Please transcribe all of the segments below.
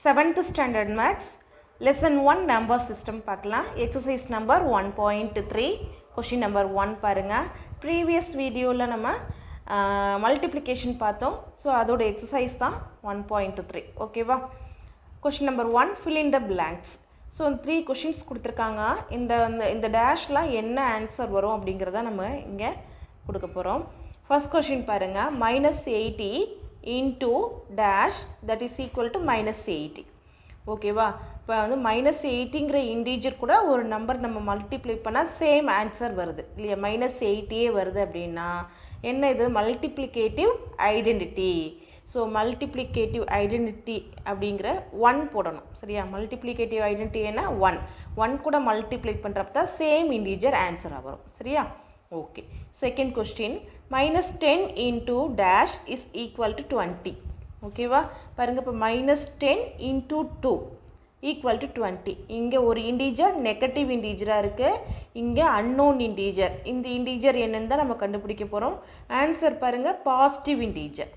7th standard maths lesson 1 number system பார்க்கலாம். exercise number 1.3 question number 1 பாருங்க. previous videoல நம்ம multiplication பார்த்தோம். so அதோட exercise தான் 1.3 ஓகேவா. question number 1 fill in the blanks. so 3 questions கொடுத்திருக்காங்க. இந்த டேஷ்ல என்ன ஆன்சர் வரும் அப்படிங்கறத நம்ம இங்க கொடுக்க போறோம். first question பாருங்க -80 into dash that is equal to -80 ஓகேவா. இப்போ வந்து -80ங்கிற இன்டீஜர் கூட ஒரு நம்பர் நம்ம மல்டிப்ளை பண்ணால் சேம் ஆன்சர் வருது இல்லையா. -80 வருது அப்படின்னா என்ன இது multiplicative identity. So multiplicative identity அப்படிங்கிற 1 போடணும் சரியா. மல்டிப்ளிகேட்டிவ் ஐடென்டிட்டி என்ன 1 கூட மல்டிப்ளை பண்ணுறப்ப தான் சேம் இன்டீஜர் ஆன்சராக வரும் சரியா. Okay second question -10 into dash is equal to 20 ஓகேவா. பாருங்க இப்போ -10 into 2 equal to 20. இங்கே ஒரு இன்டீஜர் நெகட்டிவ் இன்டீஜராக இருக்குது, இங்கே அன்னோன் இன்டீஜர். இந்த இன்டீஜர் என்னன்னு தான் நம்ம கண்டுபிடிக்க போகிறோம். ஆன்சர் பாருங்கள் பாசிட்டிவ் இன்டீஜர்.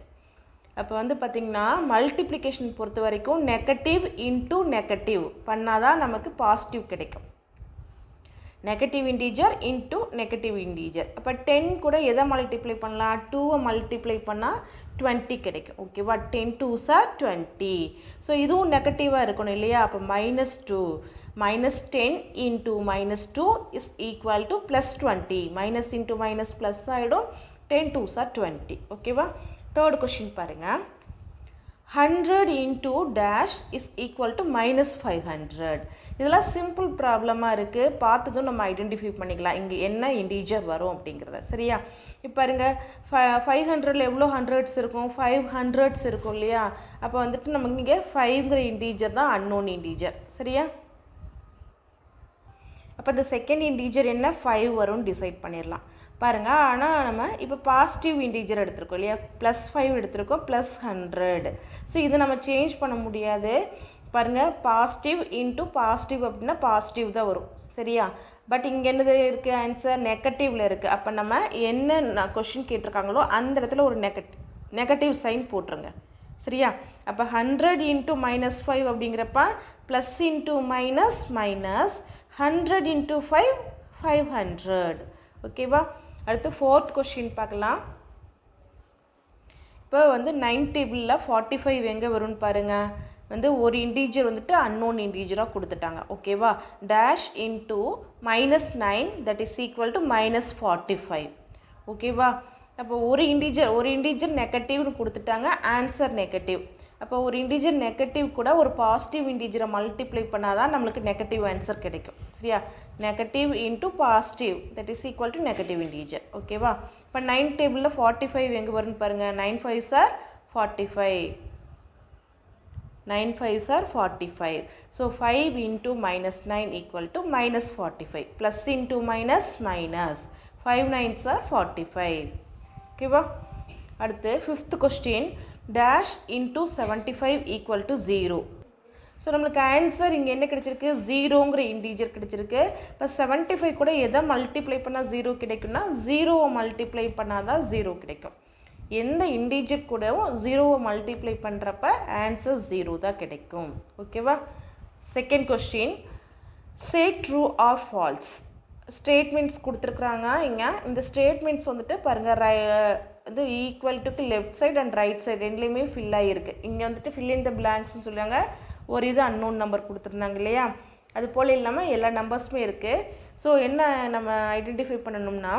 அப்போ வந்து பார்த்திங்கன்னா மல்டிப்ளிகேஷன் பொறுத்த வரைக்கும் நெகட்டிவ் இன்டூ நெகட்டிவ் பண்ணால் தான் நமக்கு பாசிட்டிவ் கிடைக்கும். Negative integer into negative integer. அப்போ 10 கூட எதை மல்டிப்ளை பண்ணலாம் 2வை மல்டிப்ளை பண்ணால் 20 கிடைக்கும் ஓகேவா. 10 2s are 20. ஸோ இதுவும் நெகட்டிவாக இருக்கணும் இல்லையா. அப்போ -2 -10 into -2 is equal to +20. Minus into minus plus ஆகிடும். 10 2s are 20 ஓகேவா. தேர்ட் கொஸ்டின் பாருங்கள் 100 into dash is equal to -500. இதெல்லாம் சிம்பிள் ப்ராப்ளமாக இருக்குது, பார்த்ததும் நம்ம ஐடென்டிஃபை பண்ணிக்கலாம் இங்கே என்ன இன்டீஜர் வரும் அப்படிங்கிறத சரியா. இப்போ பாருங்க 500ல் எவ்வளோ ஹண்ட்ரட்ஸ் இருக்கும் 5 ஹண்ட்ரட்ஸ் இருக்கும் இல்லையா. அப்போ வந்துட்டு நமக்கு இங்கே 5ங்கிற இன்டீஜர் தான் அன்னோன் இன்டீஜர் சரியா. அப்போ இந்த செகண்ட் இன்டீஜர் என்ன 5 வரும்னு டிசைட் பண்ணிடலாம் பாருங்கள். ஆனால் நம்ம இப்போ பாசிட்டிவ் இன்டீஜர் எடுத்திருக்கோம் இல்லையா, +5 எடுத்திருக்கோம் +100. ஸோ இதை நம்ம சேஞ்ச் பண்ண முடியாது பாருங்கள். பாசிட்டிவ் இன்ட்டு பாசிட்டிவ் அப்படின்னா பாசிட்டிவ் தான் வரும் சரியா. பட் இங்கே என்னது இருக்குது ஆன்சர் நெகட்டிவில் இருக்குது. அப்போ நம்ம என்ன கொஷின் கேட்டிருக்காங்களோ அந்த இடத்துல ஒரு நெகட்டிவ் சைன் போட்டுருங்க சரியா. அப்போ 100 into -5 அப்படிங்கிறப்ப plus into minus minus 100 into 5 500 ஓகேவா. அடுத்து ஃபோர்த் கொஸ்டின் பார்க்கலாம். இப்போ வந்து 9 டேபிளில் 45 எங்கே வரும்னு பாருங்கள். வந்து ஒரு இன்டீஜர் வந்துட்டு அன்னோன் இன்டீஜராக கொடுத்துட்டாங்க ஓகேவா. Dash into -9 that is equal to -45 ஓகேவா. அப்போ ஒரு இன்டீஜர் நெகட்டிவ்னு கொடுத்துட்டாங்க, ஆன்சர் நெகட்டிவ். அப்போ ஒரு இன்டீஜர் நெகட்டிவ் கூட ஒரு பாசிட்டிவ் இன்டீஜரை மல்டிப்ளை பண்ணால் தான் நம்மளுக்கு நெகட்டிவ் ஆன்சர் கிடைக்கும் சரியா. Negative into positive that is equal to negative integer ஓகேவா. இப்போ 9 டேபிளில் 45 எங்கே வரும்னு பாருங்கள். 9 5s are 45. 9 5s are 45. So 5 into -9 equal to -45. Plus into minus minus 5 9s are 45 ஓகேவா. அடுத்து fifth question dash into 75 equal to 0. So நம்மளுக்கு ஆன்சர் இங்கே என்ன கிடச்சிருக்கு 0ங்கிற இன்டீஜர் கிடச்சிருக்கு. இப்போ 75 கூட எதை மல்டிப்ளை பண்ணால் 0 கிடைக்கும்னா 0வை மல்டிப்ளை பண்ணால் தான் 0 கிடைக்கும். எந்த இன்டீஜர் கூடவும் 0வை மல்டிப்ளை பண்ணுறப்ப ஆன்சர் 0 தான் கிடைக்கும் ஓகேவா. Second question say true or false. Statements கொடுத்துருக்குறாங்க இங்கே. இந்த ஸ்டேட்மெண்ட்ஸ் வந்துட்டு பாருங்கள் இது ஈக்குவல் டுக்கு left side and right side ரெண்டுலேயுமே ஃபில் ஆகிருக்கு. இங்கே வந்துட்டு ஃபில் இன் த பிளாங்க்ஸ்னு சொல்லுவாங்க. ஒரு இது அன்னோன் நம்பர் கொடுத்துருந்தாங்க இல்லையா, அது போல் இல்லாமல் எல்லா நம்பர்ஸுமே இருக்குது. ஸோ என்ன நம்ம ஐடென்டிஃபை பண்ணணும்னா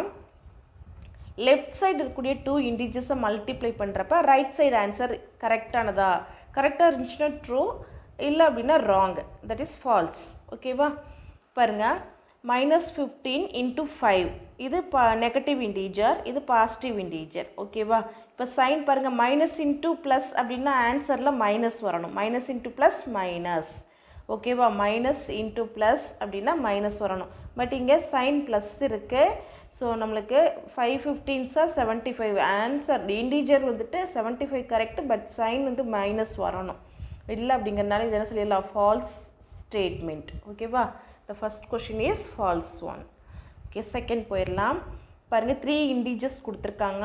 லெஃப்ட் சைடு இருக்கக்கூடிய 2 இன்டீஜர்ஸை மல்டிப்ளை பண்ணுறப்ப ரைட் சைடு ஆன்சர் கரெக்டானதா. கரெக்டாக இருந்துச்சுன்னா ட்ரூ, இல்லை அப்படின்னா ராங் தட் இஸ் ஃபால்ஸ் ஓகேவா. பாருங்கள் -15 into 5 இது நெகட்டிவ் இன்டீஜர், இது பாசிட்டிவ் இன்டீஜர் ஓகேவா. இப்போ சைன் பாருங்கள் மைனஸ் இன்ட்டு ப்ளஸ் அப்படின்னா ஆன்சரில் மைனஸ் வரணும். மைனஸ் இன்ட்டு ப்ளஸ் மைனஸ் ஓகேவா. மைனஸ் இன்ட்டு ப்ளஸ் அப்படின்னா மைனஸ் வரணும். பட் இங்கே சைன் ப்ளஸ் இருக்குது. ஸோ நம்மளுக்கு 5 15s are 75. ஆன்சர் இன்டீஜர் வந்துட்டு 75 கரெக்ட், பட் சைன் வந்து மைனஸ் வரணும். இல்லை அப்படிங்கிறனால இது என்ன சொல்லிடலாம் ஃபால்ஸ் ஸ்டேட்மெண்ட் ஓகேவா. The first question is false one. Okay, second போயிடலாம் பாருங்கள். 3 இன்டீஜர்ஸ் கொடுத்துருக்காங்க,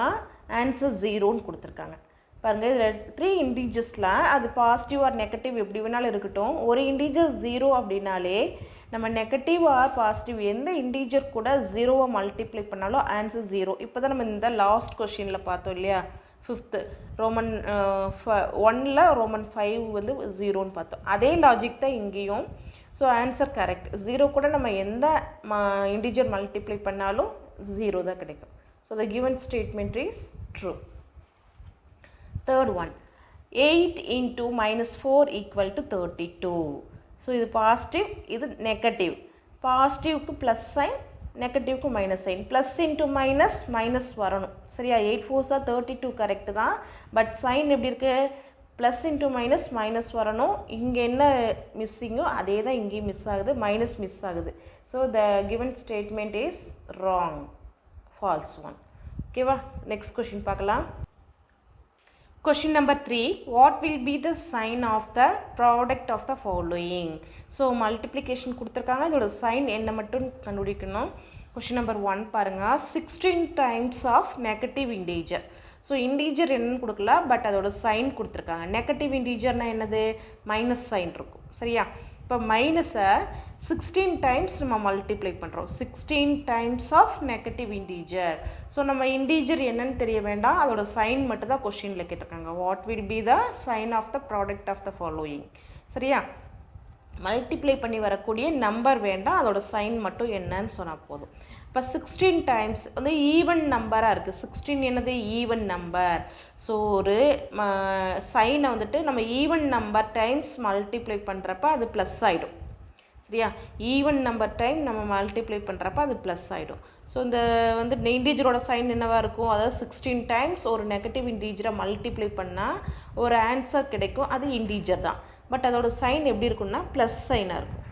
ஆன்சர் 0ன்னு கொடுத்துருக்காங்க. பாருங்கள் இதில் 3 இன்டீஜர்ஸில் அது பாசிட்டிவ் ஆர் நெகட்டிவ் எப்படி வேணாலும் இருக்கட்டும். ஒரு இன்டீஜர் 0 அப்படின்னாலே நம்ம நெகட்டிவ் ஆர் பாசிட்டிவ் எந்த இன்டீஜர் கூட 0வை மல்டிப்ளை பண்ணாலும் ஆன்சர் 0. இப்போ தான் நம்ம இந்த லாஸ்ட் கொஷினில் பார்த்தோம் இல்லையா, 5th ரோமன் 1ல் ரோமன் 5 வந்து 0ன்னு பார்த்தோம். அதே லாஜிக் தான் இங்கேயும். So answer correct. 0 கூட நம்ம எந்த இன்டீஜர் மல்டிப்ளை பண்ணாலும் 0 தான் கிடைக்கும். So the given statement is true. Third one, 8 into minus 4 equal to 32. So இது பாசிட்டிவ், இது நெகட்டிவ். பாசிட்டிவ்க்கு ப்ளஸ் சைன், நெகட்டிவ்க்கு minus sign. Plus into minus minus வரணும். சரியா, 8 4s 32 கரெக்டு தான். பட் சைன் எப்படி இருக்குது, ப்ளஸ் இன்ட்டு மைனஸ் மைனஸ் வரணும். இங்கே என்ன மிஸ்ஸிங்கோ அதே தான் இங்கேயும் மிஸ் ஆகுது, மைனஸ் மிஸ் ஆகுது. So the given statement is wrong, false one. ஓகேவா, நெக்ஸ்ட் கொஷின் பார்க்கலாம். Question number 3, what will be the sign of the product of the following? So multiplication கொடுத்திருக்காங்க, இதோட sign என்ன மட்டும் கண்டுபிடிக்கணும். Question number 1 பாருங்க, 16 times of negative integer. So integer என்னன்னு கொடுக்கல, பட் அதோட சைன் கொடுத்துருக்காங்க. நெகட்டிவ் இன்டீஜர்னால் என்னது, மைனஸ் சைன் இருக்கும். சரியா, இப்போ மைனஸை 16 டைம்ஸ் நம்ம மல்டிப்ளை பண்ணுறோம். 16 times of negative integer. So நம்ம இன்டீஜர் என்னன்னு தெரிய வேண்டாம், அதோட சைன் மட்டும் தான் கொஸ்டினில் கேட்டிருக்காங்க. What will be the sign of the product of the following. சரியா, மல்டிப்ளை பண்ணி வரக்கூடிய நம்பர் வேண்டாம், அதோட சைன் மட்டும் என்னன்னு சொன்னால் போதும். இப்போ 16 டைம்ஸ் வந்து ஈவன் நம்பராக இருக்குது. 16 என்னது, ஈவன் நம்பர். ஸோ ஒரு சைனை வந்துட்டு நம்ம ஈவன் நம்பர் டைம்ஸ் மல்டிப்ளை பண்ணுறப்ப அது ப்ளஸ் ஆகிடும். சரியா, ஈவன் நம்பர் டைம் நம்ம மல்டிப்ளை பண்ணுறப்ப அது ப்ளஸ் ஆகிடும். ஸோ இந்த வந்து இன்டீஜரோட சைன் என்னவாக இருக்கும், அதாவது 16 டைம்ஸ் ஒரு நெகட்டிவ் இன்டீஜரை மல்டிப்ளை பண்ணால் ஒரு ஆன்சர் கிடைக்கும், அது இன்டீஜர் தான். பட் அதோட சைன் எப்படி இருக்குன்னா ப்ளஸ் சைனாக இருக்கும்.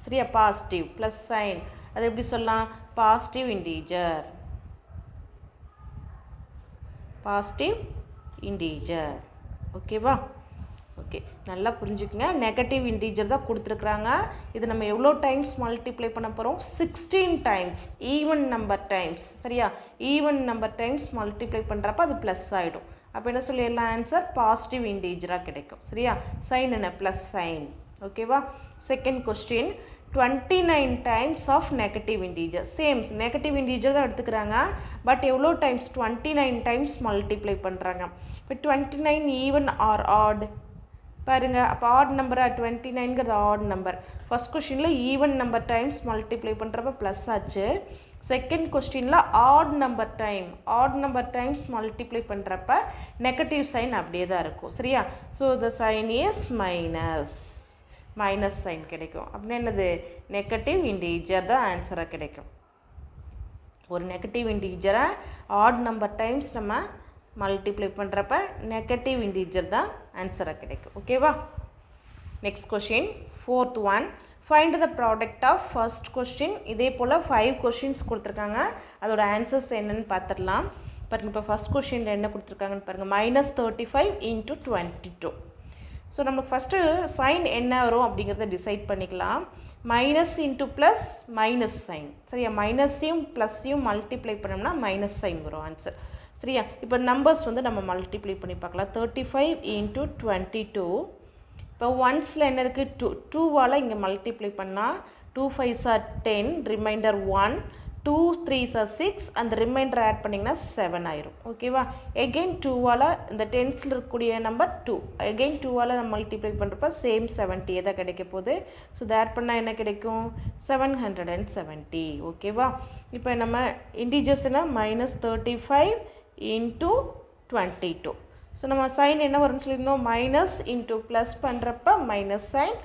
சரியா, பாசிட்டிவ் ப்ளஸ் சைன், அது எப்படி சொல்லலாம், பாசிட்டிவ் இன்டீஜர், பாசிட்டிவ் இன்டீஜர். ஓகேவா, ஓகே, நல்லா புரிஞ்சுக்கங்க. நெகட்டிவ் இன்டீஜர் தான் கொடுத்துருக்குறாங்க. இது நம்ம எவ்வளோ டைம்ஸ் மல்டிப்ளை பண்ண போகிறோம், 16 டைம்ஸ், ஈவன் நம்பர் டைம்ஸ். சரியா, ஈவன் நம்பர் டைம்ஸ் மல்டிப்ளை பண்ணுறப்ப அது ப்ளஸ் ஆகிடும். அப்போ என்ன சொல்லிடலாம், ஆன்சர் பாசிட்டிவ் இன்டீஜராக கிடைக்கும். சரியா, சைன் என்ன, ப்ளஸ் சைன். ஓகேவா, second question, 29 times of negative integer. Same negative integer தான் எடுத்துக்கிறாங்க, பட் எவ்வளோ டைம்ஸ், 29 டைம்ஸ் மல்டிப்ளை பண்ணுறாங்க. இப்போ 29 ஈவன் ஆர் ஆட் பாருங்கள். அப்போ ஆட் நம்பரா, 29ங்கிறது ஆட் நம்பர். ஃபர்ஸ்ட் கொஸ்டினில் ஈவன் நம்பர் டைம்ஸ் மல்டிப்ளை பண்ணுறப்ப ப்ளஸ் ஆச்சு. செகண்ட் கொஸ்டினில் ஆட் நம்பர் டைம்ஸ் மல்டிப்ளை பண்ணுறப்ப நெகட்டிவ் சைன் அப்படியே தான் இருக்கும். சரியா, so the sign is minus sign கிடைக்கும். அப்படின்னா என்னது, நெகட்டிவ் இன்டீஜர் தான் ஆன்சராக கிடைக்கும். ஒரு நெகட்டிவ் இன்டீஜரை ஆட் நம்பர் டைம்ஸ் நம்ம மல்டிப்ளை பண்ணுறப்ப நெகட்டிவ் இன்டீஜர் தான் ஆன்சராக கிடைக்கும். ஓகேவா, next question, fourth one, find the product of first question. இதே போல் 5 கொஷின்ஸ் கொடுத்துருக்காங்க, அதோட ஆன்சர்ஸ் என்னென்னு பார்த்துடலாம். பாருங்கள், இப்போ ஃபர்ஸ்ட் கொஷினில் என்ன கொடுத்துருக்காங்கன்னு பாருங்கள், -35 × 22. ஸோ நம்மளுக்கு ஃபஸ்ட்டு சைன் என்ன வரும் அப்படிங்கிறத டிசைட் பண்ணிக்கலாம். Minus into plus minus sign. சரியா, மைனஸையும் ப்ளஸ்ஸையும் மல்டிப்ளை பண்ணோம்னா மைனஸ் சைன் வரும் ஆன்சர். சரியா, இப்போ நம்பர்ஸ் வந்து நம்ம மல்டிப்ளை பண்ணி பார்க்கலாம். 35 × 22. இப்போ ஒன்ஸில் என்ன இருக்குது, 2வால் இங்கே மல்டிப்ளை பண்ணால் 2 5s are 10, reminder 1, 2 3s are 6, அந்த ரிமைண்டர் ஆட் பண்ணிங்கன்னா 7 ஆயிரும். ஓகேவா, எகெயின் 2வால் இந்த டென்ஸில் இருக்கக்கூடிய நம்பர் 2, எகெயின் 2வால் நம்ம மல்டிப்ளை பண்ணுறப்ப சேம் 70 தான் கிடைக்க போகுது. ஸோ இதை ஆட் பண்ணால் என்ன கிடைக்கும், 770. ஓகேவா, இப்போ நம்ம இன்டீஜர்ஸ்னா -35 × 22. ஸோ நம்ம சைன் என்ன வரும்னு சொல்லியிருந்தோம், மைனஸ் இன்ட்டு ப்ளஸ் பண்ணுறப்ப மைனஸ் சைன்.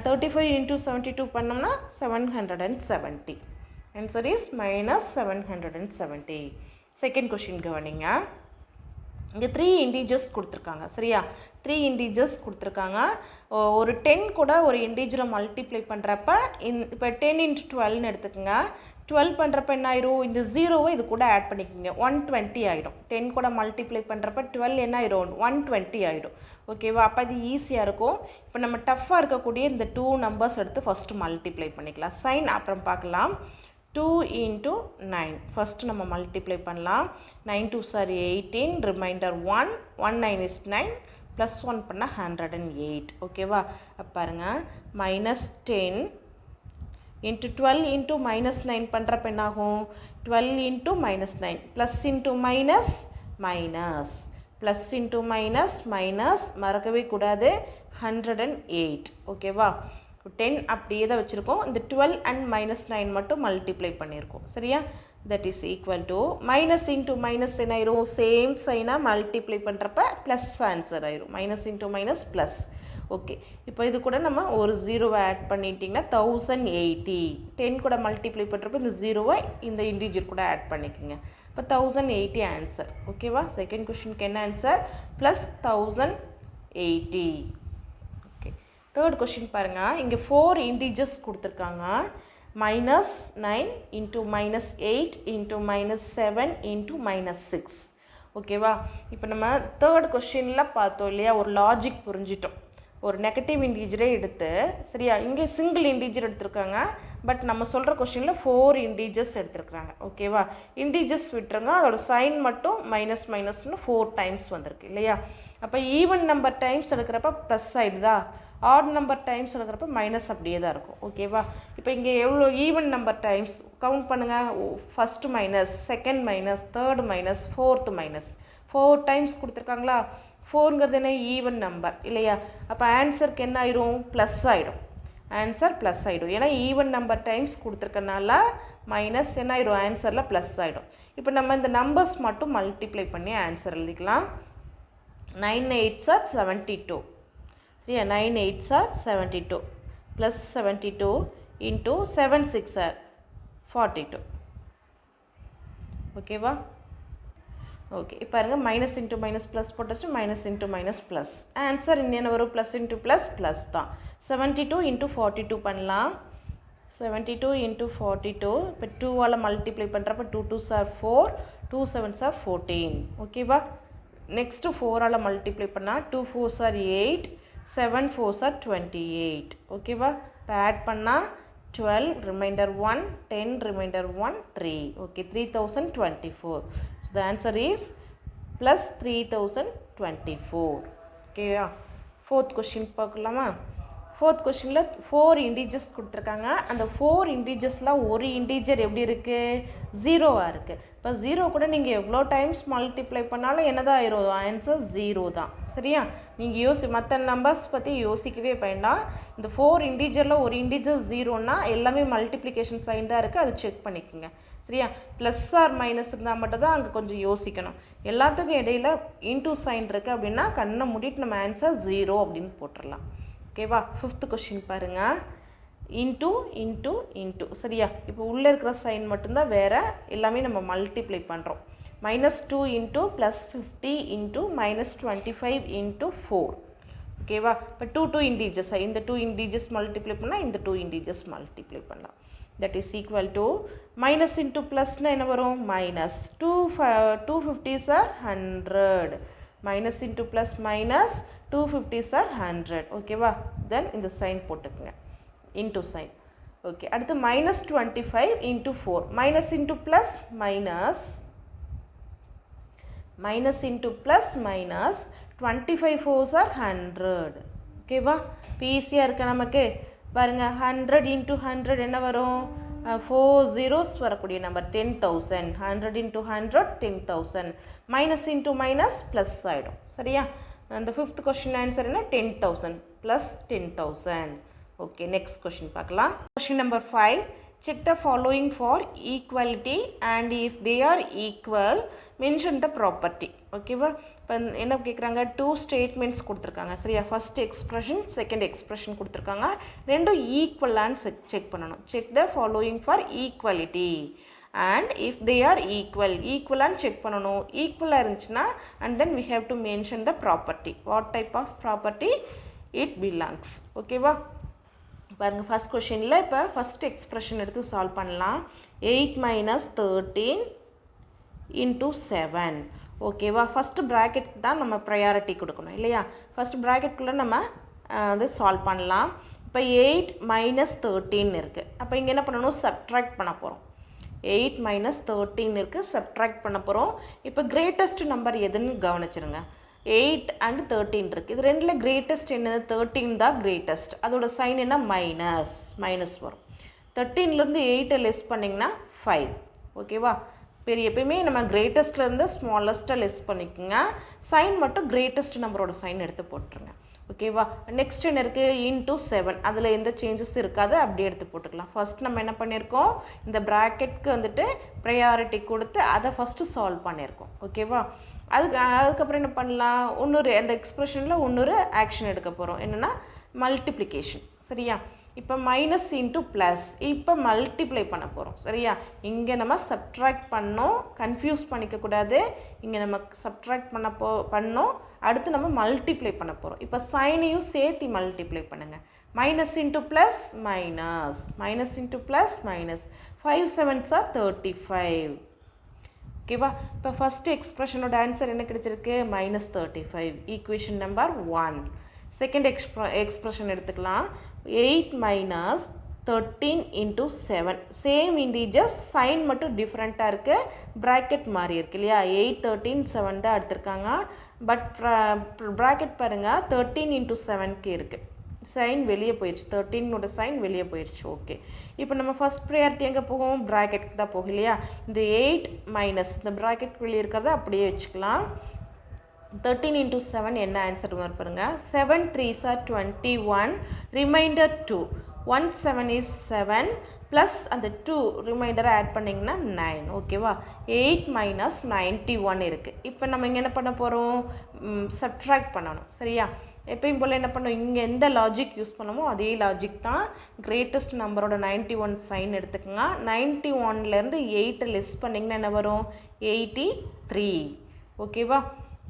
35 × 72 பண்ணோம்னா 770. Answer is -770. செகண்ட் கொஷின் கவனிங்க. இங்கே 3 இன்டீஜர்ஸ் கொடுத்துருக்காங்க. சரியா, 3 இன்டீஜர்ஸ் கொடுத்துருக்காங்க. ஒரு 10 கூட ஒரு இன்டீஜரை மல்டிப்ளை பண்ணுறப்ப இப்போ 10 × 12ன்னு எடுத்துக்கோங்க. 12 பண்ணுறப்ப என்ன ஆயிரும், இந்த 0வை இது கூட ஆட் பண்ணிக்கோங்க, 120 ஆகிடும். 10 கூட மல்டிப்ளை பண்ணுறப்ப 12 என்ன ஆயிரும், 120 ஆகிடும். ஓகேவா, அப்போ அது ஈஸியாக இருக்கும். இப்போ நம்ம டஃப்பாக இருக்கக்கூடிய இந்த 2 நம்பர்ஸ் எடுத்து ஃபஸ்ட்டு மல்டிப்ளை பண்ணிக்கலாம். சைன் அப்புறம் பார்க்கலாம். 2 into 9. First நம்ம multiply பண்ணலாம். 9 2s are 18, remainder 1. 1 9 is 9, plus 1 பண்ணா 108. ஓகேவா? பாருங்க minus 10 into 12 into minus 9 பண்ணுறப்ப என்னாகும்? 12 into minus 9, plus into minus, minus, plus into minus, minus, மறக்கவே கூடாது 108. ஓகேவா? 10 அப்படியே தான் வச்சுருக்கோம். இந்த 12 and minus 9 மட்டும் மல்டிப்ளை பண்ணியிருக்கோம். சரியா? that is equal to minus into minus என்ன ஆயிரும்? சேம் சைனாக மல்டிப்ளை பண்ணுறப்ப ப்ளஸ் ஆன்சர் ஆயிரும். Minus into minus plus. Okay, இப்போ இது கூட நம்ம ஒரு ஜீரோவை ஆட் பண்ணிட்டிங்கன்னா 1080. 10 கூட மல்டிப்ளை பண்ணுறப்ப இந்த ஜீரோவை இந்த இன்டிஜர் கூட ஆட் பண்ணிக்கோங்க. இப்போ 1080 ஆன்சர். ஓகேவா? செகண்ட் கொஷினுக்கு என்ன ஆன்சர்? ப்ளஸ் 1080. தேர்ட் கொஷின் பாருங்கள். இங்கே 4 இன்டிஜர்ஸ் கொடுத்துருக்காங்க. Minus 9 into minus 8 into minus 7 into minus 6. ஓகேவா? இப்போ நம்ம தேர்ட் கொஷினில் பார்த்தோம் இல்லையா, ஒரு லாஜிக் புரிஞ்சிட்டோம். ஒரு நெகட்டிவ் இன்டிஜரே எடுத்து, சரியா, இங்கே சிங்கிள் இன்டிஜர் எடுத்திருக்காங்க. பட் நம்ம சொல்கிற கொஷினில் 4 இன்டிஜர்ஸ் எடுத்துருக்குறாங்க. ஓகேவா? இன்டிஜர்ஸ் விட்டுருங்க, அதோட சைன் மட்டும் மைனஸ் மைனஸ்னு 4 டைம்ஸ் வந்திருக்கு இல்லையா? அப்போ ஈவன் நம்பர் டைம்ஸ் எடுக்கிறப்ப ப்ளஸ் ஆகிடுதா, ஆட் நம்பர் டைம்ஸ் எடுக்கிறப்ப மைனஸ் அப்படியே தான் இருக்கும். ஓகேவா? இப்போ இங்கே எவ்வளோ ஈவன் நம்பர் டைம்ஸ் கவுண்ட் பண்ணுங்கள். First minus, second minus, third minus, fourth minus, 4 times கொடுத்துருக்காங்களா? 4ங்கிறது என்ன? ஈவன் நம்பர் இல்லையா? அப்போ ஆன்சருக்கு என்ன ஆயிரும்? ப்ளஸ் ஆகிடும். ஆன்சர் ப்ளஸ் ஆகிடும். ஏன்னா ஈவன் நம்பர் டைம்ஸ் கொடுத்துருக்கனால மைனஸ் என்ன ஆயிரும்? ஆன்சரில் ப்ளஸ் ஆகிடும். இப்போ நம்ம இந்த நம்பர்ஸ் மட்டும் மல்டிப்ளை பண்ணி ஆன்சர் எழுதிக்கலாம். 9 8s are 72. 9 8s are 72 plus 72 into 7 6 are 42. ஓகேவா? ஓகே, இப்போ பாருங்க மைனஸ் இன்ட்டு மைனஸ் ப்ளஸ் போட்டாச்சு, minus into minus plus. Answer என்ன வரும்? ப்ளஸ் இன்ட்டு ப்ளஸ் ப்ளஸ் தான். 72 இன்ட்டு 42 பண்ணலாம். 72 இன்ட்டு 42. இப்போ 2ஆல் மல்டிப்ளை பண்ணுறப்ப 2 2s are 4, 2 7s are 14. ஓகேவா? நெக்ஸ்ட்டு 4ஆல் மல்டிப்ளை பண்ணால் 2 4s are 8, 7 4s are 28. ஓகேவா? இப்போ ஆட் பண்ணால் 12, reminder 1, 10, reminder 1, 3. Okay, 3024. So the answer is plus 3024. ஓகேவா? ஃபோர்த் கொஷின் பார்க்கலாமா? ஃபோர்த் கொஷினில் 4 இன்டிஜர்ஸ் கொடுத்துருக்காங்க. அந்த 4 இன்டிஜர்ஸில் ஒரு இன்டிஜர் எப்படி இருக்குது? ஜீரோவாக இருக்குது. இப்போ ஜீரோ கூட நீங்கள் எவ்வளோ டைம்ஸ் மல்டிப்ளை பண்ணாலும் என்ன தான் ஆயிரும்? ஆன்சர் ஜீரோ தான். சரியா? நீங்கள் மற்ற நம்பர்ஸ் பற்றி யோசிக்கவே வேண்டாம். இந்த 4 இன்டிஜரில் ஒரு இன்டிஜர் ஜீரோன்னா எல்லாமே மல்டிப்ளிகேஷன் சைன் தான் இருக்குது, அது செக் பண்ணிக்கோங்க. சரியா? ப்ளஸ் ஆர் மைனஸ் இருந்தால் மட்டும் தான் அங்கே கொஞ்சம் யோசிக்கணும். எல்லாத்துக்கும் இடையில இன்டூ சைன் இருக்குது அப்படின்னா கண்ணை மூடிட்டு நம்ம ஆன்சர் ஜீரோ அப்படின்னு போட்டுடலாம். ஓகேவா? ஃபிஃப்த் கொஷின் பாருங்கள். Into into into. சரியா? இப்போ உள்ளே இருக்கிற சைன் மட்டும்தான் வேறு, எல்லாமே நம்ம மல்டிப்ளை பண்ணுறோம். -2 இன்ட்டு ப்ளஸ் 50 இன்ட்டு -25 இன்ட்டு 4. ஓகேவா? இப்போ 2 இன்டீஜர்ஸ், இந்த 2 இன்டீஜர்ஸ் மல்டிப்ளை பண்ணால் இந்த 2 இன்டீஜர்ஸ் மல்டிப்ளை பண்ணலாம். That is equal to minus into ப்ளஸ்னால் என்ன வரும்? Minus 250s are 100. Minus into plus minus 250s are 100. ஓகேவா? தென் இந்த சைன் போட்டுக்குங்க, இன்ட்டு சைன். ஓகே, அடுத்து -25 into 4. Minus into plus minus, minus into plus minus 25 4s are 100. ஓகேவா? இப்போ ஈஸியாக இருக்குது நமக்கு. பாருங்கள், 100 இன்ட்டு 100 என்ன வரும்? 4 zeros வரக்கூடிய number 10,000. 100 into 100 10,000. Minus into minus plus ஆகிடும். சரியா? அந்த ஃபிஃப்த் கொஷின் ஆன்சர் என்ன? 10,000 ப்ளஸ் 10,000. ஓகே, நெக்ஸ்ட் கொஷின் பார்க்கலாம். Question number 5. Check the following for equality and if they are equal mention the property. ஓகேவா? இப்போ என்ன கேட்குறாங்க? 2 ஸ்டேட்மெண்ட்ஸ் கொடுத்துருக்காங்க. சரியா? ஃபர்ஸ்ட் எக்ஸ்ப்ரெஷன், செகண்ட் எக்ஸ்ப்ரெஷன் கொடுத்துருக்காங்க. ரெண்டும் ஈக்குவலான்னு செக் பண்ணணும். Check the following for equality and if they are equal and check பண்ணணும். ஈக்குவலாக இருந்துச்சுன்னா and then we have to mention the property. What type of property it belongs. ஓகேவா? பாருங்கள், first கொஷினில் இப்போ ஃபஸ்ட் எக்ஸ்ப்ரெஷன் எடுத்து சால்வ் பண்ணலாம். 8 - 13 இன்ட்டு 7. ஓகேவா? ஃபஸ்ட்டு ப்ராக்கெட் தான் நம்ம ப்ரையாரிட்டி கொடுக்கணும் இல்லையா? ஃபஸ்ட் ப்ராக்கெட்குள்ளே நம்ம வந்து சால்வ் பண்ணலாம். இப்போ 8 - 13 இருக்குது. அப்போ இங்கே என்ன பண்ணணும்? சப்ட்ராக்ட் பண்ண போகிறோம். 8 minus 13 இருக்குது, சப்ட்ராக்ட் பண்ண போகிறோம். இப்போ கிரேட்டஸ்ட் நம்பர் எதுன்னு கவனிச்சிருங்க. 8 அண்ட் 13 இருக்குது. இது ரெண்டில் கிரேட்டஸ்ட் என்னது? 13 தான் கிரேட்டஸ்ட். அதோட சைன் என்ன? மைனஸ் வரும். 13லேருந்து 8 லெஸ் பண்ணிங்கன்னா 5. ஓகேவா? எப்பயுமே நம்ம கிரேட்டஸ்ட்லேருந்து ஸ்மாலஸ்ட்டாக லெஸ் பண்ணிக்கோங்க. சைன் மட்டும் கிரேட்டஸ்ட் நம்பரோட சைன் எடுத்து போட்டுருங்க. ஓகேவா? நெக்ஸ்ட் என்ன இருக்குது? இன்டூ 7. அதில் எந்த சேஞ்சஸ் இருக்காது, அப்படியே எடுத்து போட்டுக்கலாம். ஃபர்ஸ்ட் நம்ம என்ன பண்ணியிருக்கோம்? இந்த ப்ராக்கெட்க்கு வந்துட்டு ப்ரையாரிட்டி கொடுத்து அதை ஃபஸ்ட்டு சால்வ் பண்ணியிருக்கோம். ஓகேவா? அதுக்கப்புறம் என்ன பண்ணலாம்? அந்த எக்ஸ்பிரஷனில் இன்னொரு ஆக்ஷன் எடுக்க போகிறோம். என்னென்னா மல்டிப்ளிகேஷன். சரியா? இப்போ மைனஸ் இன்ட்டு ப்ளஸ், இப்போ மல்டிப்ளை பண்ண போகிறோம். சரியா? இங்கே நம்ம சப்ட்ராக்ட் பண்ணோம், கன்ஃபியூஸ் பண்ணிக்கக்கூடாது. இங்கே நம்ம சப்ட்ராக்ட் பண்ணோம், அடுத்து நம்ம மல்டிப்ளை பண்ண போகிறோம். இப்போ சைனையும் சேர்த்து மல்டிப்ளை பண்ணுங்கள். Minus into plus minus into plus minus. 5 7s are 35. ஓகேவா? இப்போ ஃபஸ்ட்டு எக்ஸ்ப்ரெஷனோட ஆன்சர் என்ன கிடைச்சிருக்கு? -35. Equation number 1. செகண்ட் எக்ஸ்ப்ரெஷன் எடுத்துக்கலாம். 8 minus 13 into 7. Same integers, sign மட்டும் டிஃப்ரெண்ட்டாக இருக்குது, ப்ராக்கெட் மாறி இருக்கு இல்லையா? 8 13 7 தான் எடுத்திருக்காங்க. பட் ப்ராக்கெட் பாருங்கள், 13 into 7க்கு இருக்குது. சைன் வெளியே போயிடுச்சு, 13ஓட சைன் வெளியே போயிடுச்சு. ஓகே, இப்போ நம்ம ஃபஸ்ட் ப்ரையாரிட்டி எங்கே போகும்? ப்ராக்கெட் தான் போகும் இல்லையா? இந்த 8 மைனஸ் இந்த ப்ராக்கெட் வெளியே இருக்கிறத அப்படியே வச்சுக்கலாம். 13 into 7 என்ன ஆன்சர் வரும் பாருங்க? 7 3s are 21, reminder 2. 1 7 is 7 plus அந்த 2 ரிமைண்டரை ஆட் பண்ணிங்கன்னா 9. ஓகேவா? 8 minus 91 இருக்குது. இப்போ நம்ம இங்கே என்ன பண்ண போகிறோம்? சப்ட்ராக்ட் பண்ணணும். சரியா? எப்பயும் போல் என்ன பண்ணோம்? இங்கே எந்த லாஜிக் யூஸ் பண்ணமோ அதே லாஜிக் தான். கிரேட்டஸ்ட் நம்பரோட 91 சைன் எடுத்துக்கோங்க. 91லேருந்து 8 லெஸ் பண்ணிங்கன்னா என்ன வரும்? 83. ஓகேவா?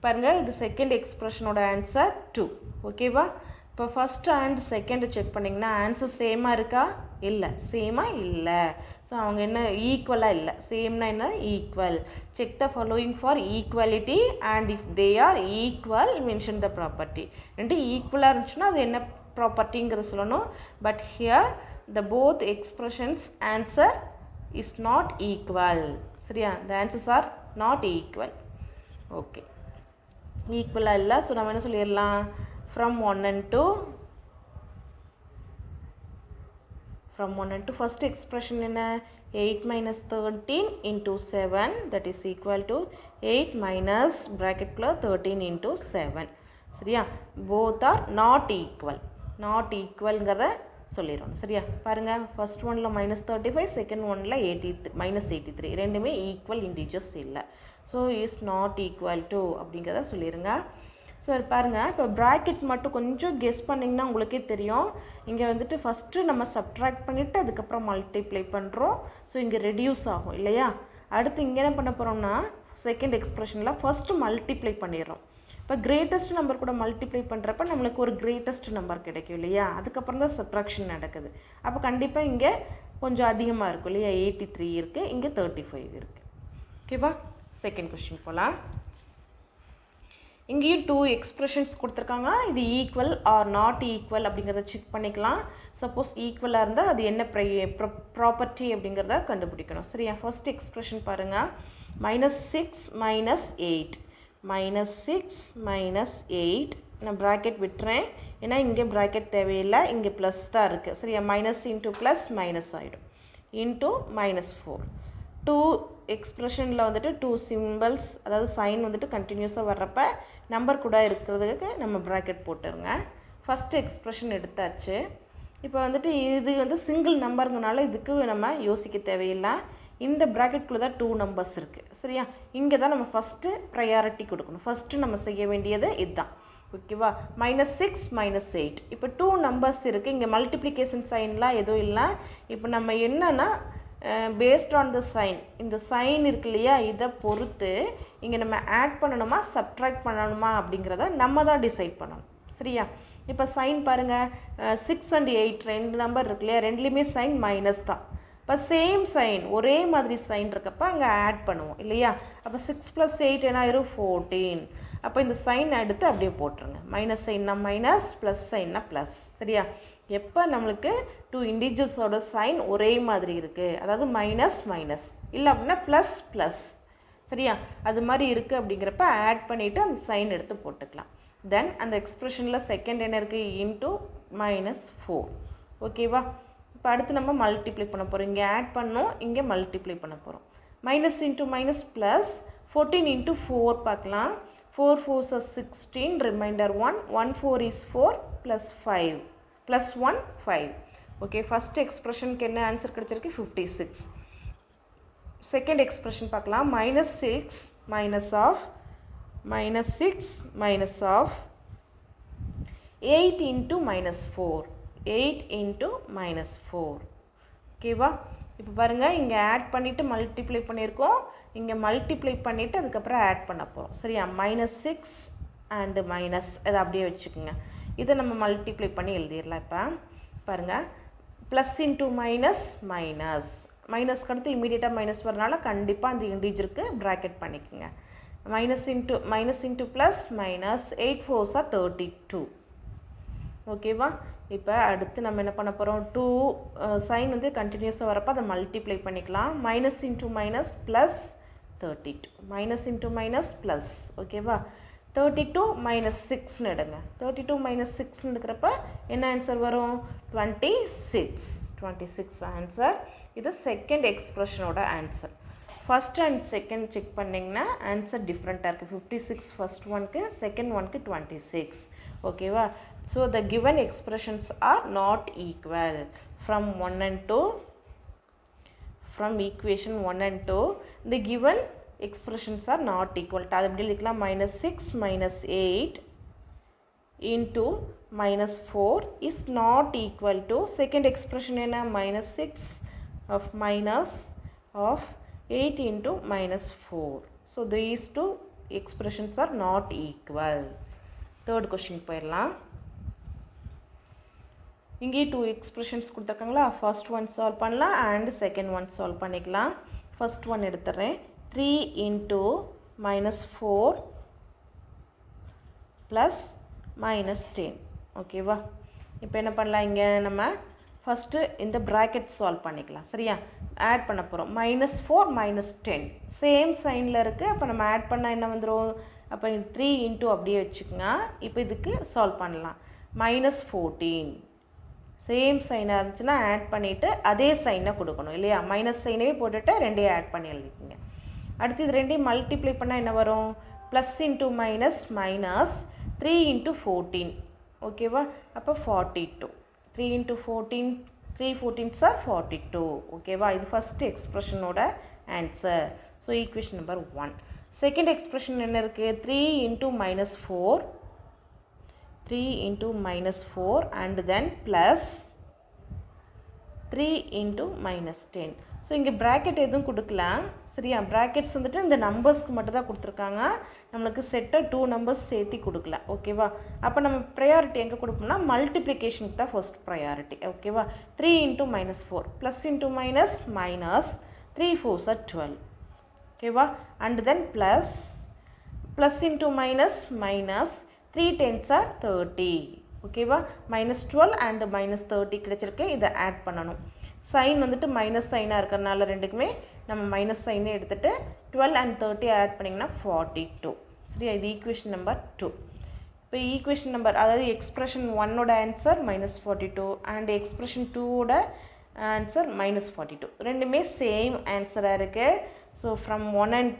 பாருங்கள், இது செகண்ட் எக்ஸ்ப்ரெஷனோட ஆன்சர் 2. ஓகேவா? இப்போ ஃபஸ்ட் அண்ட் செகண்ட் செக் பண்ணிங்கன்னா ஆன்சர் சேமாக இருக்கா? இல்லை, சேமாக இல்லை. ஸோ அவங்க என்ன ஈக்குவலாக இல்லை. சேம்னா என்ன? Equal. Check the following for equality and if they are equal mention the property. ரெண்டு ஈக்குவலாக இருந்துச்சுன்னா அது என்ன ப்ராப்பர்ட்டிங்கிறத சொல்லணும். But here the both expressions answer is not equal. சரியா? The answers are not equal. Okay, ஈக்குவலாக இல்லை. ஸோ நம்ம என்ன சொல்லிடலாம்? ஃப்ரம் 1 and 2 ஃபஸ்ட் எக்ஸ்ப்ரெஷன் என்ன? 8 minus 13 into 7 that is equal to 8 minus bracketல 13 into 7. சரியா? both are not equalங்கிறத சொல்லிடணும். சரியா? பாருங்கள், ஃபர்ஸ்ட் ஒனில் -35, செகண்ட் ஒனில் -83. ரெண்டுமே ஈக்குவல் இன்டீஜர்ஸ் இல்லை. So is not equal to அப்படிங்கிறத சொல்லிடுங்க. சார் பாருங்கள், இப்போ ப்ராக்கெட் மட்டும் கொஞ்சம் கெஸ் பண்ணிங்கன்னா உங்களுக்கே தெரியும். இங்கே வந்துட்டு ஃபஸ்ட்டு நம்ம சப்ட்ராக்ட் பண்ணிவிட்டு அதுக்கப்புறம் மல்டிப்ளை பண்ணுறோம். ஸோ இங்கே ரெடியூஸ் ஆகும் இல்லையா? அடுத்து இங்கே என்ன பண்ண போகிறோம்னா செகண்ட் எக்ஸ்ப்ரெஷனில் ஃபஸ்ட்டு மல்டிப்ளை பண்ணிடுறோம். இப்போ கிரேட்டஸ்ட் நம்பர் கூட மல்டிப்ளை பண்ணுறப்ப நம்மளுக்கு ஒரு கிரேட்டஸ்ட் நம்பர் கிடைக்கும் இல்லையா? அதுக்கப்புறம் தான் சப்ட்ராக்ஷன் நடக்குது. அப்போ கண்டிப்பாக இங்கே கொஞ்சம் அதிகமாக இருக்கும் இல்லையா? 83 இருக்குது, இங்கே 35 இருக்குது. ஓகேவா? செகண்ட் கொஸ்டின் போகலாம். இங்கேயும் 2 எக்ஸ்ப்ரெஷன்ஸ் கொடுத்துருக்காங்க. இது ஈக்குவல் ஆர் நாட் ஈக்குவல் அப்படிங்கிறத செக் பண்ணிக்கலாம். சப்போஸ் ஈக்குவலாக இருந்தால் அது என்ன ப்ராப்பர்ட்டி அப்படிங்கிறத கண்டுபிடிக்கணும். சரியா? ஃபர்ஸ்ட் எக்ஸ்ப்ரெஷன் பாருங்கள். -6 minus 8 நான் ப்ராக்கெட் விட்டுறேன், ஏன்னா இங்கே ப்ராக்கெட் தேவையில்லை, இங்கே ப்ளஸ் தான் இருக்குது. சரியா? மைனஸ் இன்ட்டு ப்ளஸ் மைனஸ் ஆகிடும். இன்ட்டு -4. 2 எக்ஸ்ப்ரெஷனில் வந்துட்டு 2 சிம்பிள்ஸ், அதாவது சைன் வந்துட்டு கண்டினியூஸாக வர்றப்ப நம்பர் கூட இருக்கிறதுக்கு நம்ம ப்ராக்கெட் போட்டுருங்க. ஃபஸ்ட்டு எக்ஸ்ப்ரெஷன் எடுத்தாச்சு. இப்போ வந்துட்டு இது வந்து சிங்கிள் நம்பருங்கனால இதுக்கு நம்ம யோசிக்க தேவையில்லை. இந்த ப்ராக்கெட்குள்ளே தான் 2 நம்பர்ஸ் இருக்குது. சரியா? இங்கே தான் நம்ம ஃபஸ்ட்டு ப்ரையாரிட்டி கொடுக்கணும். ஃபஸ்ட்டு நம்ம செய்ய வேண்டியது இதுதான். ஓகேவா? -6 -8. இப்போ 2 நம்பர்ஸ் இருக்குது. இங்கே மல்டிப்ளிகேஷன் சைன்லாம் எதுவும் இல்லை. இப்போ நம்ம என்னென்னா பேஸ்ட் ஆன் த சைன், இந்த சைன் இருக்கு இல்லையா, இதை பொறுத்து இங்கே நம்ம ஆட் பண்ணணுமா சப்ட்ராக்ட் பண்ணணுமா அப்படிங்கிறத நம்ம தான் டிசைட் பண்ணணும். சரியா? இப்போ சைன் பாருங்கள், 6 and 8 ரெண்டு நம்பர் இருக்கு இல்லையா, ரெண்டுலேயுமே சைன் மைனஸ் தான். இப்போ சேம் சைன், ஒரே மாதிரி சைன் இருக்கப்போ அங்கே ஆட் பண்ணுவோம் இல்லையா? அப்போ 6 + 8 என்ன ஆயிரும்? 14. அப்போ இந்த சைன் எடுத்து அப்படியே போட்டுருங்க. மைனஸ் சைன்னா மைனஸ், ப்ளஸ் சைன்னா ப்ளஸ். சரியா? எப்போ நம்மளுக்கு டூ இண்டிஜுவல்ஸோட சைன் ஒரே மாதிரி இருக்குது, அதாவது மைனஸ் மைனஸ் இல்லை அப்படின்னா ப்ளஸ் ப்ளஸ், சரியா, அது மாதிரி இருக்குது அப்படிங்கிறப்ப ஆட் பண்ணிவிட்டு அந்த சைன் எடுத்து போட்டுக்கலாம். தென் அந்த எக்ஸ்ப்ரெஷனில் செகண்ட் என்ன இருக்குது, இன்ட்டு -4. ஓகேவா. இப்போ அடுத்து நம்ம மல்டிப்ளை பண்ண போகிறோம். இங்கே ஆட் பண்ணோம், இங்கே மல்டிப்ளை பண்ண போகிறோம். Minus into minus plus 14 into 4 பார்க்கலாம். 4 4s are 16, remainder 1, 1 4 is 4 plus 5 plus 1 5. Okay, first எக்ஸ்ப்ரெஷனுக்கு என்ன ஆன்சர் கிடச்சிருக்கு, 56. செகண்ட் எக்ஸ்ப்ரெஷன் பார்க்கலாம். -6 minus of 8 into -4, 8 into -4. ஓகேவா. இப்போ பாருங்கள், இங்கே ஆட் பண்ணிவிட்டு மல்டிப்ளை பண்ணியிருக்கோம், இங்கே மல்டிப்ளை பண்ணிவிட்டு அதுக்கப்புறம் ஆட் பண்ண போகிறோம். சரியா, -6 அண்டு மைனஸ் அதை அப்படியே வச்சுக்கோங்க. இதை நம்ம மல்டிப்ளை பண்ணி எழுதிடலாம். இப்போ பாருங்கள், ப்ளஸ் இன்ட்டு மைனஸ் மைனஸ், மைனஸ்க்கு அடுத்து இமீடியட்டாக மைனஸ் வரனால கண்டிப்பாக அந்த இண்டீஜருக்கு ப்ராக்கெட் பண்ணிக்கோங்க. minus into plus minus 8 4s are 32. ஓகேவா. இப்போ அடுத்து நம்ம என்ன பண்ண போகிறோம், 2 சைன் வந்து கண்டினியூஸாக வரப்போ அதை மல்டிப்ளை பண்ணிக்கலாம். Minus into minus plus 32, minus into minus plus. ஓகேவா. 32 minus 6ன்னு எடுங்க. 32 minus 6ன்னு எடுக்கிறப்ப என்ன ஆன்சர் வரும், 26 ஆன்சர். இது செகண்ட் எக்ஸ்ப்ரெஷனோட answer. First and second check பண்ணிங்கன்னா ஆன்சர் டிஃப்ரெண்ட்டாக இருக்குது. 56 ஃபஸ்ட் ஒன்க்கு, செகண்ட் ஒன்க்கு 26. ஓகேவா. So the given expressions are not equal. From 1 and 2, from equation 1 and 2 the given expressions are not equal. அது எப்படி எழுதிக்கலாம், -6 -8 into -4 is not equal to second expression என்ன, -6 of minus of 8 into -4. So these two expressions are not equal. Third question போயிடலாம். இங்கே 2 expressions கொடுத்துருக்காங்களா, first one solve பண்ணலாம் and second one solve பண்ணிக்கலாம். first one எடுத்துறேன். 3 into -4 plus -10. ஓகேவா. இப்போ என்ன பண்ணலாம், இங்கே நம்ம ஃபஸ்ட்டு இந்த ப்ராக்கெட் சால்வ் பண்ணிக்கலாம். சரியா, ஆட் பண்ண போகிறோம். -4 -10 சேம் சைனில் இருக்குது. அப்போ நம்ம ஆட் பண்ணால் என்ன வந்துடும், அப்போ இது 3 இன்ட்டு அப்படியே வச்சுக்கோங்க. இப்போ இதுக்கு சால்வ் பண்ணலாம். -14 சேம் சைனாக இருந்துச்சுன்னா ஆட் பண்ணிவிட்டு அதே சைனை கொடுக்கணும் இல்லையா, மைனஸ் சைனவே போட்டுட்டு ரெண்டையும் ஆட் பண்ணி எழுதிக்கிங்க. அடுத்து இது ரெண்டையும் மல்டிப்ளை பண்ணால் என்ன வரும், plus into minus minus 3 into 14. ஓகேவா. அப்போ 42. 3 இன்ட்டு 14, 3 14s are 42. ஓகேவா. இது ஃபஸ்ட் எக்ஸ்ப்ரெஷனோட answer. So equation number 1. Second expression என்ன இருக்குது, 3 into -4, 3 into -4 and then plus 3 into -10. So இங்கே ப்ராக்கெட் எதுவும் கொடுக்கலாம். சரியா, ப்ராக்கெட்ஸ் வந்துட்டு இந்த நம்பர்ஸ்க்கு மட்டும் தான் கொடுத்துருக்காங்க, நம்மளுக்கு செட்டாக 2 நம்பர்ஸ் சேர்த்து கொடுக்கல. ஓகேவா. அப்போ நம்ம ப்ரையாரிட்டி எங்கே கொடுப்போம்னா மல்டிப்ளிகேஷனுக்கு தான் ஃபர்ஸ்ட் ப்ரையாரிட்டி. ஓகேவா. 3 into -4 plus into minus minus 3 4s are 12. ஓகேவா. And then plus into minus minus 3 10s are 30. ஓகேவா. -12 அண்ட் -30 கிடைச்சிருக்கு. இதை ஆட் பண்ணணும். சைன் வந்துட்டு மைனஸ் சைனாக இருக்கிறதுனால ரெண்டுக்குமே நம்ம மைனஸ் சைனே எடுத்துகிட்டு 12 and 30 ஆட் பண்ணிங்கன்னா 42. சரியா, இது ஈக்குவேஷன் நம்பர் 2. இப்போ ஈக்குவேஷன் நம்பர், அதாவது எக்ஸ்ப்ரெஷன் 1ஓட ஆன்சர் -42 அண்ட் எக்ஸ்ப்ரெஷன் 2ஓட ஆன்சர் -42. ரெண்டுமே சேம் ஆன்சராக இருக்குது. So from 1 and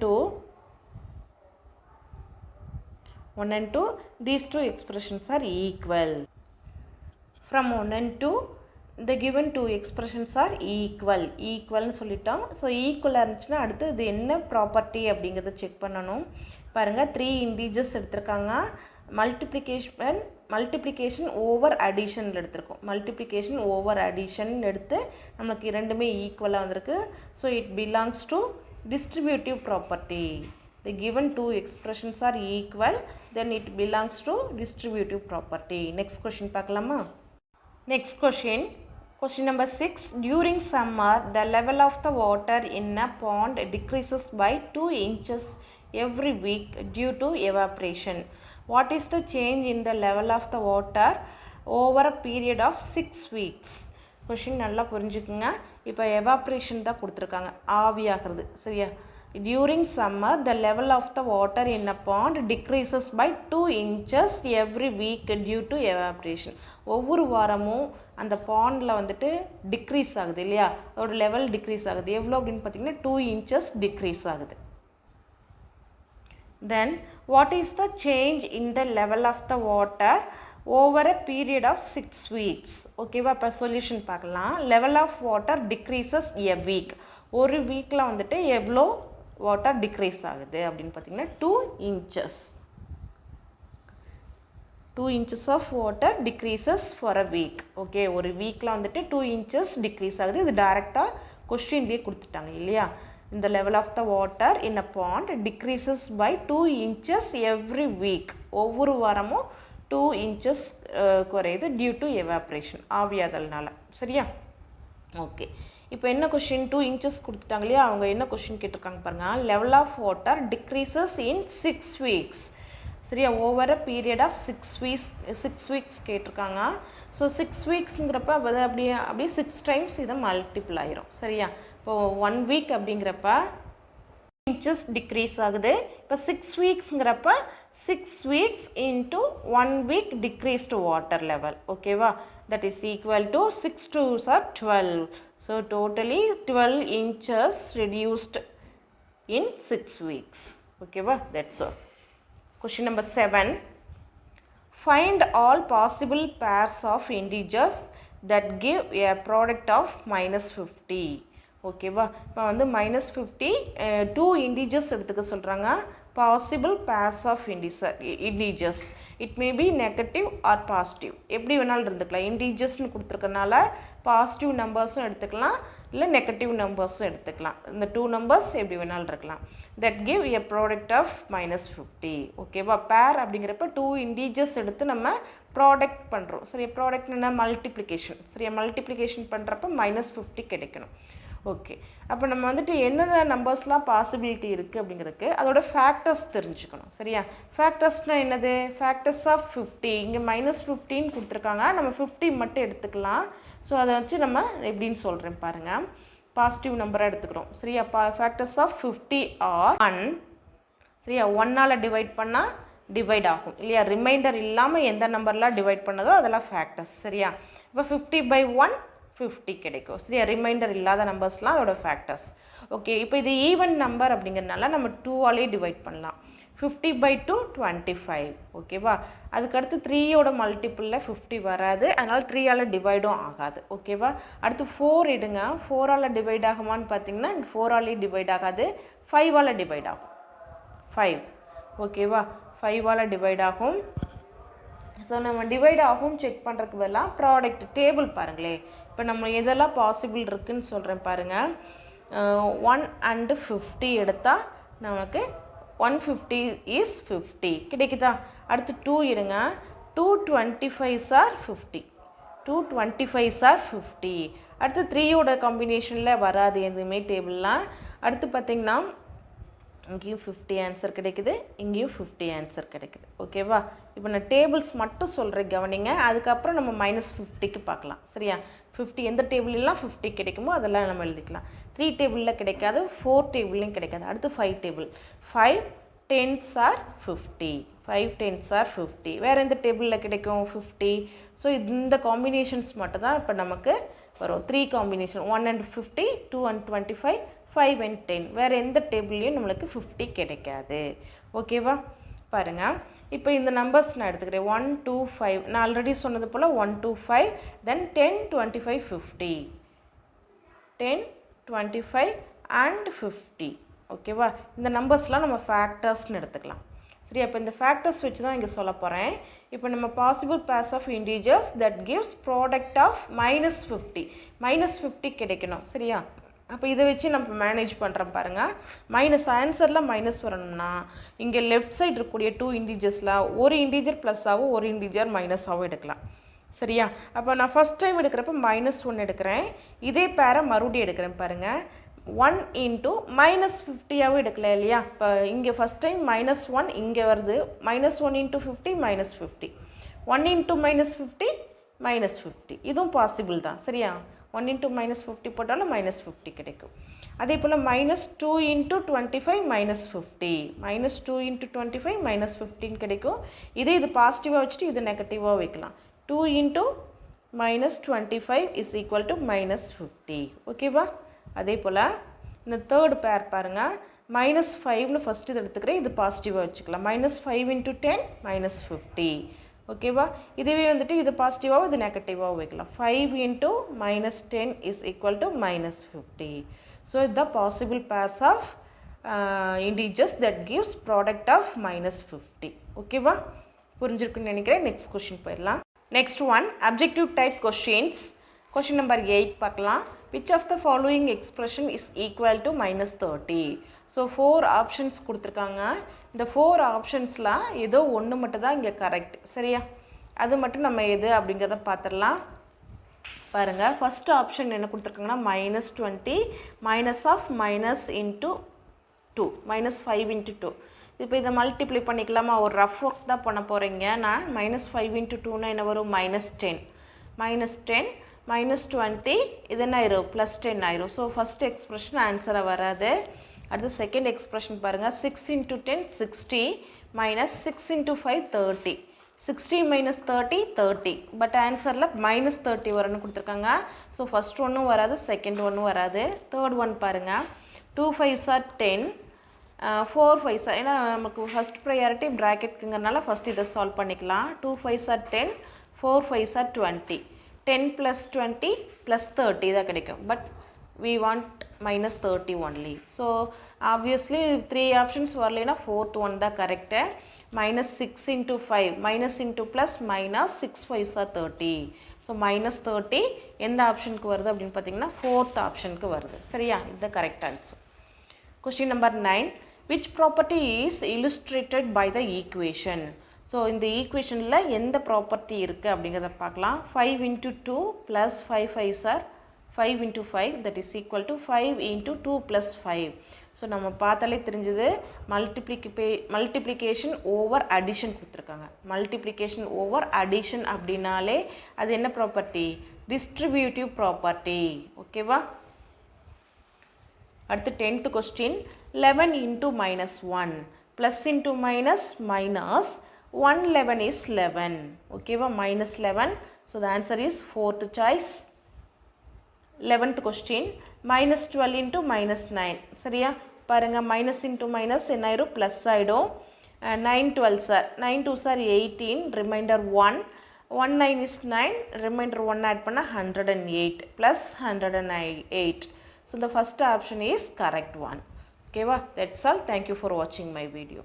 2 these two expressions are equal. From 1 and 2 the given two expressions are equal. ஈக்குவல்னு சொல்லிட்டோம். ஸோ ஈக்குவலாக இருந்துச்சுன்னா அடுத்து இது என்ன ப்ராப்பர்ட்டி அப்படிங்கிறத செக் பண்ணணும். பாருங்கள், 3 இண்டீஜர்ஸ் எடுத்திருக்காங்க. மல்டிப்ளிகேஷன் ஓவர் அடிஷனில் எடுத்திருக்கோம். மல்டிப்ளிகேஷன் ஓவர் அடிஷன் எடுத்து நமக்கு இரண்டுமே ஈக்குவலாக வந்திருக்கு. So it belongs to distributive property. The given two expressions are equal, then it belongs to distributive property. Next question பார்க்கலாமா. Next question number 6. During summer, the level of the water in a pond decreases by 2 inches every week due to evaporation. What is the change in the level of the water over a period of 6 weeks. Question நல்லா புரிஞ்சுக்குங்க. இப்போ evaporation தான் கொடுத்துருக்காங்க, ஆவியாகிறது. சரியா? During summer, the level of the water in a pond decreases by 2 inches every week due to evaporation. ஒவ்வொரு வாரமும் அந்த பாண்டில் வந்துட்டு டிக்ரீஸ் ஆகுது இல்லையா, அதோட லெவல் டிக்ரீஸ் ஆகுது. எவ்வளோ அப்படின்னு பார்த்தீங்கன்னா 2 inches டிக்ரீஸ் ஆகுது. Then what is the change in the level of the water over a period of 6 weeks? ஓகேவா, இப்போ சொல்யூஷன் பார்க்கலாம். level of water decreases a week. ஒரு வீக்கில் வந்துட்டு எவ்வளோ வாட்டர் டிக்ரீஸ் ஆகுது அப்படின்னு பார்த்தீங்கன்னா 2 inches. 2 inches of water decreases for a week. Okay, ஒரு வீக்கில் வந்துட்டு 2 inches டிக்ரீஸ் ஆகுது. இது டைரெக்டாக கொஸ்டின்லேயே கொடுத்துட்டாங்க இல்லையா. இந்த level of the water in a pond decreases by 2 inches every week. ஒவ்வொரு வாரமும் 2 inches குறையுது due to evaporation, ஆவியாதல்னால. சரியா? ஓகே, இப்போ என்ன கொஸ்டின், 2 inches கொடுத்துட்டாங்க இல்லையா. அவங்க என்ன கொஸ்டின் கேட்டிருக்காங்க பாருங்கள். level of water decreases in 6 weeks. சரியா, over a period of 6 weeks கேட்டிருக்காங்க. ஸோ 6 weeksங்கிறப்ப அப்படியே 6 times இதை மல்டிபிள் ஆயிரும். சரியா, இப்போ 1 week அப்படிங்கிறப்ப inches டிக்ரீஸ் ஆகுது. இப்போ 6 weeksங்கிறப்ப 6 weeks into 1 week decreased water level. ஓகேவா, that is equal to 6 2s are 12. So totally 12 inches reduced in 6 weeks. ஓகேவா, that's all. Question number 7. Find all possible pairs of integers that give a product of -50. ஓகேவா, இப்போ வந்து -50 2 integers எடுத்துக்க சொல்கிறாங்க. Possible pairs of integers. It may be negative or positive, எப்படி வேணாலும் இருந்துக்கலாம். இன்டீஜர்ஸ்னு கொடுத்துருக்கனால positive நம்பர்ஸும் எடுத்துக்கலாம், இல்லை நெகட்டிவ் நம்பர்ஸும் எடுத்துக்கலாம். இந்த 2 numbers எப்படி வேணாலும் இருக்கலாம். That give a product of -50. ஓகேவா, பேர் அப்படிங்கிறப்ப 2 integers எடுத்து நம்ம ப்ராடக்ட் பண்ணுறோம். சரியா, ப்ராடக்ட் என்ன, மல்டிப்ளிகேஷன். சரியா, மல்டிப்ளிகேஷன் பண்ணுறப்ப -50 கிடைக்கணும். ஓகே, அப்போ நம்ம வந்துட்டு என்னென்ன நம்பர்ஸ்லாம் பாசிபிலிட்டி இருக்குது அப்படிங்கிறதுக்கு அதோட ஃபேக்டர்ஸ் தெரிஞ்சுக்கணும். சரியா, ஃபேக்டர்ஸ்னால் என்னது, ஃபேக்டர்ஸ் ஆஃப் 50. இங்கே -15 கொடுத்துருக்காங்க, நம்ம 50 மட்டும் எடுத்துக்கலாம். ஸோ அதை வச்சு நம்ம எப்படின்னு சொல்கிறேன் பாருங்கள். பாசிட்டிவ் நம்பராக எடுத்துக்கிறோம். சரியா, ஃபேக்டர்ஸ் ஆஃப் 50 ஆர் 1. சரியா, 1ஆல் டிவைட் பண்ணால் டிவைட் ஆகும் இல்லையா. ரிமைண்டர் இல்லாமல் எந்த நம்பர்லாம் டிவைட் பண்ணதோ அதெல்லாம் ஃபேக்டர்ஸ். சரியா, இப்போ 50/1 50 கிடைக்கும். சரியா, ரிமைண்டர் இல்லாத நம்பர்ஸ்லாம் அதோட ஃபேக்டர்ஸ். ஓகே, இப்போ இது ஈவன் நம்பர் அப்படிங்கிறதுனால நம்ம 2ஆலே டிவைட் பண்ணலாம். 50/2 25. ஓகேவா, அதுக்கடுத்து 3யோட மல்டிப்புளில் 50 வராது, அதனால் 3ஆல் டிவைடும் ஆகாது. ஓகேவா, அடுத்து 4 எடுங்க. 4ஆல் டிவைட் ஆகுமான்னு பார்த்தீங்கன்னா 4ஆலே டிவைட் ஆகாது, 5ஆல் டிவைட் ஆகும். 5. ஓகேவா, 5ஆல் டிவைட் ஆகும். ஸோ நம்ம டிவைட் ஆகும் செக் பண்ணுறதுக்கு பதிலாக ப்ராடக்ட் டேபிள் பாருங்களே. இப்போ நம்ம எதெல்லாம் பாசிபிள் இருக்குதுன்னு சொல்கிறேன் பாருங்கள். 1 and 50 எடுத்தால் நமக்கு 150 is 50 கிடைக்குதா. அடுத்து 2 எடுங்க. 2 25s are 50. 2 25s are 50. அடுத்து 3யோட காம்பினேஷனில் வராது எதுவுமே டேபிள்லாம். அடுத்து பார்த்திங்கன்னா இங்கேயும் 50 ஆன்சர் கிடைக்குது, இங்கேயும் 50 ஆன்சர் கிடைக்குது. ஓகேவா, இப்போ நான் டேபிள்ஸ் மட்டும் சொல்கிறேன் கவனிங்க, அதுக்கப்புறம் நம்ம -50க்கு பார்க்கலாம். சரியா, 50 எந்த டேபிள்லாம் 50 கிடைக்குமோ அதெல்லாம் நம்ம எழுதிக்கலாம். 3 டேபிளில் கிடைக்காது, 4 டேபிள்லையும் கிடைக்காது. அடுத்து 5 table. 5 10s are 50. 5 10s are 50. வேறு எந்த டேபிளில் கிடைக்கும் 50. ஸோ இந்த காம்பினேஷன்ஸ் மட்டும் தான் இப்போ நமக்கு வரும். 3 காம்பினேஷன், 1 and 50, 2 and 25, 5 and 10. வேறு எந்த டேபிள்லேயும் நம்மளுக்கு 50 கிடைக்காது. ஓகேவா, பாருங்கள். இப்போ இந்த நம்பர்ஸ் நான் எடுத்துக்கிறேன். 1 2 5. நான் ஆல்ரெடி சொன்னது போல் 1 2 5, தென் 10 25 50. 10 25 and 50. ஓகேவா, இந்த நம்பர்ஸ்லாம் நம்ம ஃபேக்டர்ஸ்னு எடுத்துக்கலாம். சரி, அப்போ இந்த ஃபேக்டர்ஸ் வச்சு தான் இங்கே சொல்ல போகிறேன். இப்போ நம்ம possible pairs of integers that gives product of -50. -50 கிடைக்கணும். சரியா, அப்போ இதை வச்சு நம்ம மேனேஜ் பண்ணுறோம் பாருங்கள். ஆன்சரில் மைனஸ் வரணும்னா இங்கே லெஃப்ட் சைடு இருக்கக்கூடிய 2 இன்டீஜர்ஸில் ஒரு இன்டீஜர் ப்ளஸ் ஆகும், ஒரு இன்டீஜர் மைனஸ் ஆகும் எடுக்கலாம். சரியா, அப்போ நான் ஃபஸ்ட் டைம் எடுக்கிறப்ப -1 எடுக்கிறேன். இதே பேரை மறுபடியும் எடுக்கிறேன் பாருங்கள். 1 into -50ஆகவும் எடுக்கல இல்லையா. இப்போ இங்கே ஃபஸ்ட் டைம் -1 இங்கே வருது. -1 into 50 -50. 1 into -50 minus 50. இதுவும் பாசிபிள் தான் சரியா 1 into minus 50 போட்டாலும் minus 50 கிடைக்கும். அதே போல் minus 2 into 25 minus 50 minus 2 into 25 minus 15 கிடைக்கும். இதே இது பாசிட்டிவாக வச்சுட்டு இது நெகட்டிவாக வைக்கலாம் 2 into minus 25 is equal to minus 50 ஓகேவா. அதே போல் இந்த தேர்ட் பேர் பாருங்கள் minus 5னு ஃபஸ்ட்டு இது எடுத்துக்கிறேன் இது பாசிட்டிவாக வச்சுக்கலாம் minus 5 into 10 minus 50 ஓகேவா. இதுவே வந்துட்டு இது பாசிட்டிவாக இது நெகட்டிவாக வைக்கலாம் 5 into minus 10 is equal to minus 50. So the possible pairs of integers that gives product of minus 50 ஓகேவா. புரிஞ்சிருக்குன்னு நினைக்கிறேன். நெக்ஸ்ட் கொஷின் போயிடலாம். Next one objective type questions. Question number 8 பார்க்கலாம். which of the following expression is equal to minus 30. So 4 options கொடுத்துருக்காங்க. இந்த 4 ஆப்ஷன்ஸில் ஏதோ ஒன்று மட்டும் தான் இங்கே கரெக்ட் சரியா. அது மட்டும் நம்ம எது அப்படிங்கிறத பார்த்துடலாம். பாருங்கள் ஃபஸ்ட் ஆப்ஷன் என்ன கொடுத்துருக்காங்கன்னா -20 minus of minus into 2 -5 into 2. இப்போ இதை மல்டிப்ளை பண்ணிக்கலாமா. ஒரு ரஃப் ஒர்க் தான் பண்ண போகிறீங்க. நான் -5 into 2னா என்ன வரும் -10 -10 -20 இது என்ன ஆயிரும் +10 ஆயிரும். ஸோ ஃபஸ்ட் எக்ஸ்ப்ரெஷன் ஆன்சராக வராது. அடுத்து செகண்ட் எக்ஸ்ப்ரெஷன் பாருங்கள் 6 into 10 60 minus 6 into 5 30 60 minus 30 30 but ஆன்சரில் -30 வரும்னு கொடுத்துருக்காங்க. ஸோ ஃபஸ்ட் ஒன்றும் வராது செகண்ட் ஒன்றும் வராது. தேர்ட் ஒன் பாருங்கள் 2 5s are 10 4 5s are ஏன்னா நமக்கு ஃபஸ்ட் ப்ரையாரிட்டி ப்ராக்கெட்டுங்கிறனால ஃபஸ்ட் இதை சால்வ் பண்ணிக்கலாம். 2 5s are 10 4 5s are 20 10 plus 20 plus 30 தான் கிடைக்கும். But we want minus 30 only. So obviously 3 options வரலைன்னா fourth one தான் correct. minus 6 into 5 minus into plus minus 6 5s are 30. So minus 30 எந்த ஆப்ஷனுக்கு வருது அப்படின்னு பார்த்தீங்கன்னா fourth ஆப்ஷனுக்கு வருது சரியா. இது correct answer. Question number 9 which property is illustrated by the equation. So இந்த ஈக்குவேஷனில் எந்த ப்ராப்பர்ட்டி இருக்குது அப்படிங்கிறத பார்க்கலாம். 5 into 2 plus 5 5s are 5 into 5 that is equal to 5 into 2 plus 5. So நம்ம பார்த்தாலே தெரிஞ்சது மல்டிப்ளிகேஷன் ஓவர் அடிஷன் கொடுத்துருக்காங்க. மல்டிப்ளிகேஷன் ஓவர் அடிஷன் அப்படின்னாலே அது என்ன ப்ராப்பர்ட்டி டிஸ்ட்ரிபியூட்டிவ் ப்ராப்பர்ட்டி ஓகேவா. அடுத்து 10th question 11 into -1 plus into minus minus 111 is 11 ஓகேவா -11. So the answer is fourth choice. 11th question -12 into -9 சரியா. பாருங்கள் மைனஸ் இன்ட்டு மைனஸ் என்ன ஆயிரும் ப்ளஸ் ஆகிடும். 9 12s are 9 2s are 18 reminder 1 1 9 is 9 reminder 1 add பண்ணால் 108 plus 108. So the first option is correct one. ஓகேவா. that's all. Thank you for watching my video.